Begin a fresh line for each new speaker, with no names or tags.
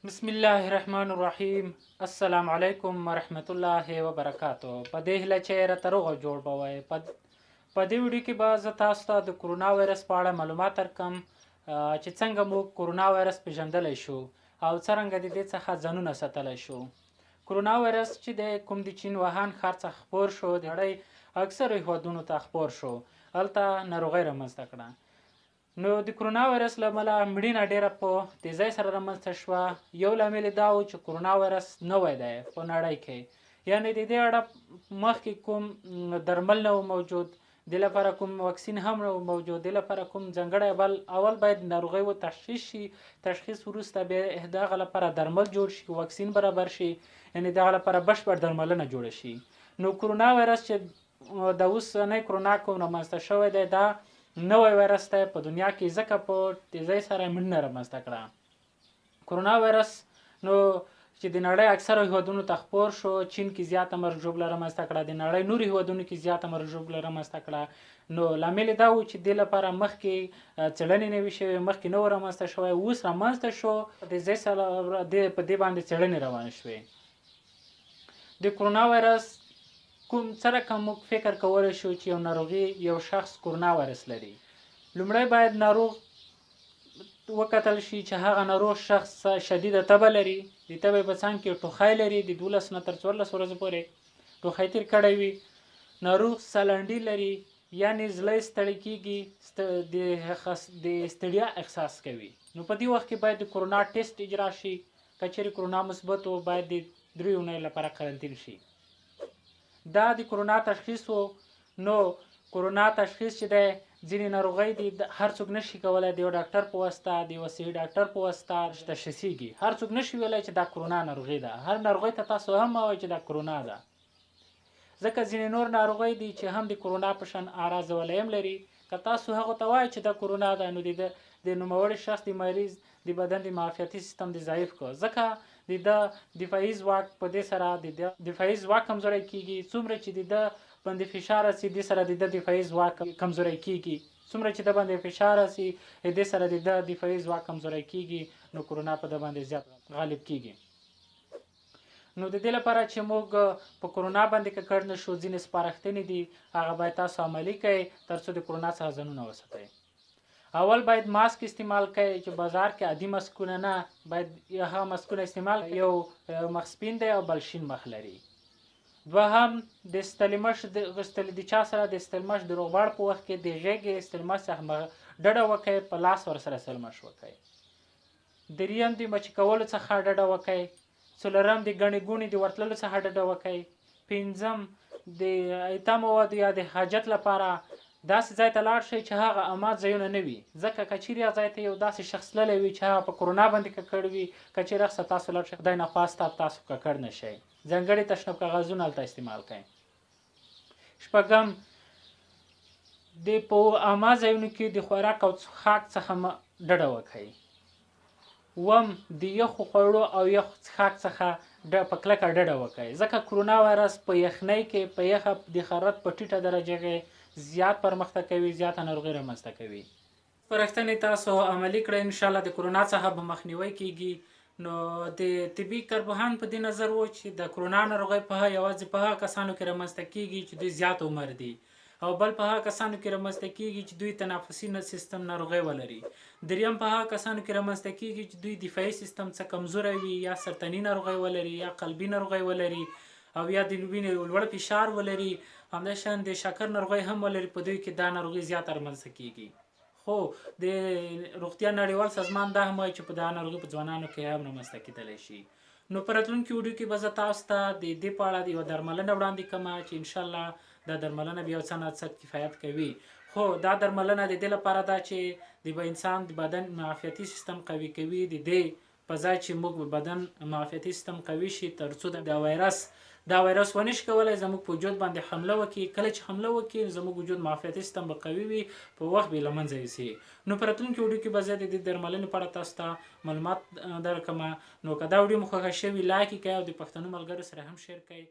بسم الله الرحمن الرحیم. السلام علیکم ورحمت الله وبرکاتو. په دې هیله چې راته روغ او جوړ به وئ. په دې ویډیو کې به زه تاسو ته د کرونا وایرس په اړه معلومات درکړم چې څنګه موږ کرونا وایرس پیژندلی شو او څرنګه د دې څخه ځانونه ساتلی شو. کرونا وایرس چې د کوم د چین وهان ښار څخه خپور شو، د نړۍ اکثرو هیوادونو ته خپور شو، هلته ناروغۍ رامنځته کړه. نو د کرونا وایرس له امله مړینه ډېره په تیزۍ سره رامنځته شوه. یو لامل یې دا و چې کرونا وایرس نوی دی په نړۍ کې، یعنې د دې اړه مخکې کوم درمل نه و موجود، د لپاره کوم واکسین هم نه و موجود، د لپاره کوم ځانګړی اول باید ناروغۍ وتشخیص شي، تشخیص وروسته بیا د هغه لپاره درمل جوړ شي، واکسین برابر شي، یعنې د هغه لپاره بشپړ درملنه جوړه شي. نو کرونا وایرس چې د اوسنی کرونا کوم رامنځته شوی دی، دا نوی وایرس دی په دنیا کې، ځکه په تیزۍ سره مړینه رامنځته کړه. کرونا وایرس نو چې د نړۍ اکثرو هیوادونو ته خپور شو، چین کې زیاته مرګ ژوبله رامنځته کړه، د نړۍ نورو هیوادونو کې زیاته مرګ ژوبله رامنځته کړه. نو لامل یې دا و چې دې لپاره مخکې څېړنې نه وي شوې، مخکې نه و رامنځته شوی، اوس رامنځته شو، په تیزۍ سره په دې باندې څېړنې روانې شوې. د کرونا وایرس کوم څه رقم موږ فکر کولی شو چې یو ناروغي یو شخص کرونا وایرس لري. لومړی باید ناروغ وکتل شي چې هغه ناروغ شخص شدیده تبه لري، د تبې په څنګ کې ټوخی لري، د 12 نه تر 14 ورځو پورې ټوخی تېر کړی وي. ناروغ سلنډي لري، یعنې زړه یې ستړی کېږي، د ستړیا احساس کوي. نو په دې وخت کې باید د کرونا ټیسټ اجرا شي. که چیرې کرونا مثبت و، باید د 3 اونیو لپاره قرنطین شي. دا د کرونا تشخیص و. نو کرونا تشخیص چې دی، ځینې ناروغۍ دي هر څوک نشي کولی د یو ډاکټر په واسطه، د یو صحي ډاکټر په واسطه تشخیصیږي. هر څوک نشي ویلی چې دا کرونا ناروغي ده. هر ناروغۍ ته تاسو هم مه وایئ چې دا کرونا ده، ځکه ځینې نور ناروغۍ دي چې هم د کرونا په شان اعراض او علائم لري. که تاسو هغو ته وایئ چې دا کرونا ده، نو د نوموړي شخص د مریض د بدن د معافیتي سیستم د ضعیف کړو، ځکه د ده دفاعي ځواک په دې سره د دفاعي ځواک کمزوری کېږي. څومره چې د ده باندې فشار راسي، دې سره د ده دفاعي ځواک کمزوری کېږي. څومره چې د باندې فشار راسي، دې سره د ده دفاعي ځواک کمزوری کېږي، نو کرونا په ده باندې زیات غالب کېږي. نو د دې لپاره چې موږ په کرونا باندې ککړ نه شو، ځینې سپارښتنې دي، هغه باید تاسو عملي کړئ تر څو د کرونا څخه ځانونه وساتئ. اول باید ماسک استعمال کړئ، چې بازار کې عادي ماسکونه نه، باید هغه ماسکونه استعمال کړئ یو مخ سپین دی او بل شین مخ لري. دوهم د ستلمش د چا سره د ستلمش د روغبړ په وخت کې د غېږې ستلمش څخه ډډه وکړئ، په لاس ورسره ستلمش وکړئ. دریم د مچ کولو څخه ډډه وکړئ. څلورم د ګڼې ګوڼې د ورتللو څخه ډډه وکړئ. پنځم د ایته موادو یا د حاجت لپاره داسې ځای ته لاړ شئ چې هغه امات ځایونه نه وي، ځکه که چیرې هغه ځای ته یو داسې شخص تللی وي چې هغه په کرونا باندې ککړ وي، که چیرې هغه تاسو لاړ شئ، خدای نخواسته تاسو ککړ نه شئ. ځانګړي تشناب کاغذونه هلته استعمال کړئ. شپږم د په عامه ځایونو کې د خوراک او څښاک څخه ډډه وکړئ. اووم د یخو خوړو او یخو څښاک څخه په کلکه ډډه وکړئ، ځکه کرونا وایرس په یخنۍ کې، په یخه د حرارت په ټیټه درجه کې زیات پرمختګ کوي، زیاته ناروغي رامنځته کوي. سپارښتنې تاسو عملي کړئ، انشاءالله د کرونا څخه به مخنیوی کیږي. نو د طبي کارپوهان په دې نظر و چې د کرونا ناروغۍ یوازې په هغه کسانو کې رامنځته کیږي چې دوی زیات عمر دي، او بل په هغه کسانو کې رامنځته کیږي چې دوی تنفسي سیستم ناروغۍ ولري. دریم په هغه کسانو کې رامنځته کیږي چې دوی دفاعي سیستم څخه کمزوری وي، یا سرطاني ناروغۍ ولري، یا قلبي ناروغۍ ولري، او یا د وینې لوړ فشار ولري، همداشان د شکر ناروغۍ هم ولري. په دوی کې دا ناروغي زیاته رامنځته کیږي. خو د روغتیا نړیوال سازمان دا هم وایي چې په دا ناروغي په ځوانانو کې هم رامنځته کیدلی شي. نو په راتلونکي ویډیو کې به زه تاسو ته د دې په اړه یوه درملنه وړاندې کړم چې انشاءالله دا درملنه به یو څه نه څه کفایت کوي. خو دا درملنه د دې لپاره ده چې د انسان د بدن معافیتي سیستم قوي کوي. د دې په ځای چې موږ بدن معافیتي سیستم قوي شي، تر څو دا وایرس ونشي کولی زموږ په وجود باندې حمله وکړي. کله چې حمله وکړي، زموږ وجود معافیتي سیستم به قوي وي، په وخت به یې له منځه یوسي. نو په راتلونکي ویډیو کې به زه د دې درملنې په اړه تاسو ته معلومات درکړم. نو که دا ویډیو مو خوښه شوي، لایک یې کړئ او د پښتنو ملګرو سره هم شیر کړئ.